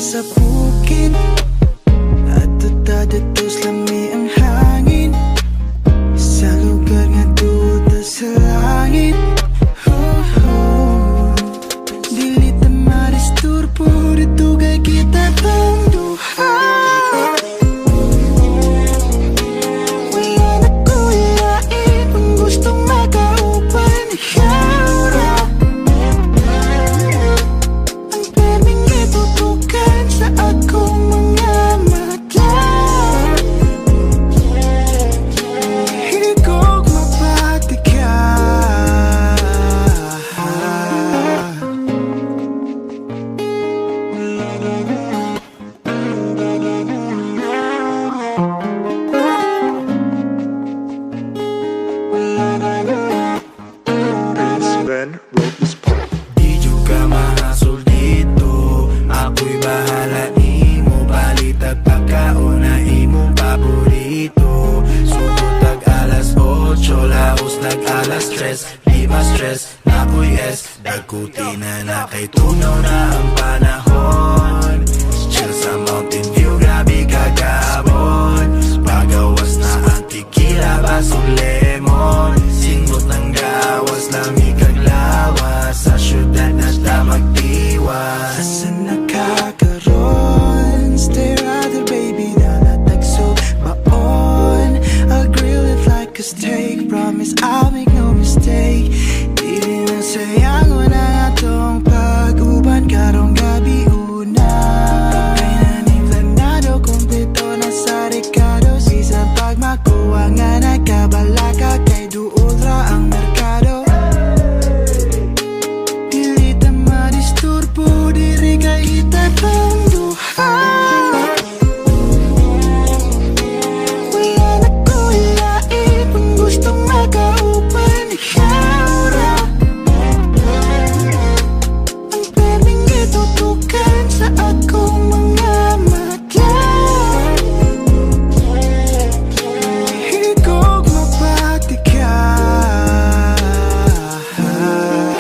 sa bukid, at datos lami ang hangin sa lugar nga tuod sa langit. Dili ta maristurbo, dito kay kita ang duha. Wala na kulain kung gustong makaupan ihara. Ang perming itutukan sa akong mga mata. Hindi ko mapatikan. Ben wrote this part. Di juga mahasol dito, ako'y bahala imo. Balitag pagkaon na imong paborito. Sugod alas 8, laos alas 3. Di ma-stress, na ko'y S. Dagkuti na kay tunaw na ang panahon. Chill sa Mountain View, grabe kagabon. Pagawas na ang tequila, basong lemon. Singot ng gawas, lamig kag lawas. Sa syudad na ta magdiwas. Asan nakakaroon? Stay right there, baby, nalatag so baon. I'll grill it like a steak, promise I'll make no mistake. Dili na sayang na atong pag-uban karong gabi una. Kay naning planado, kumpleto na sa Ricardo. Season pag makuha nga nagkabalaka, kay duol ra ang merkado. Dili ta madisturbo, diri kay itatang duha. Wala na kulain kung gustong makaupan ihara. Ang perming itutukan sa akong mga mata. Hindi ko mapatikan.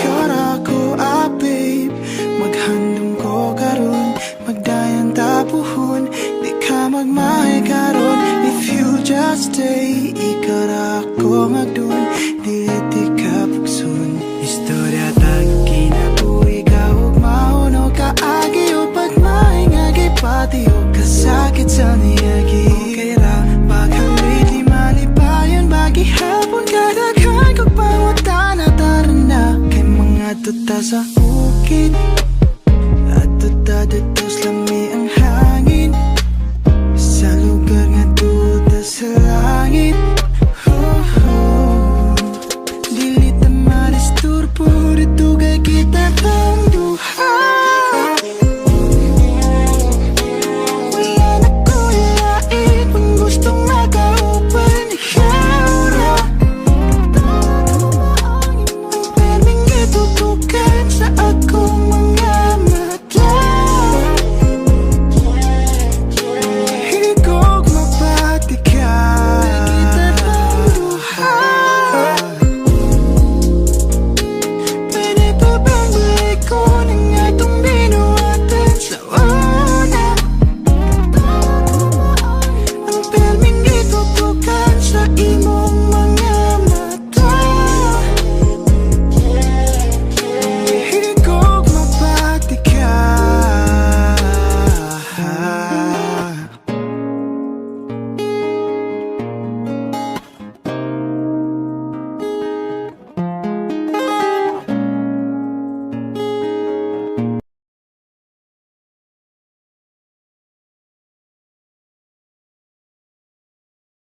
Kara ko babe, maghandom ko karon, magdayan tapuhon. Di ka magmahay karon, if you just stay. Ikara ko magdun, dili ka pugsun. Istorya tag kinabuhi ka ug mauno kaagi o pagmahay nga gipati o kasakit sa niyagi. Okay ra, paghalit di malipayon, bagi hapon kadaghan kog pangutana. Tara na kay mga tutasa.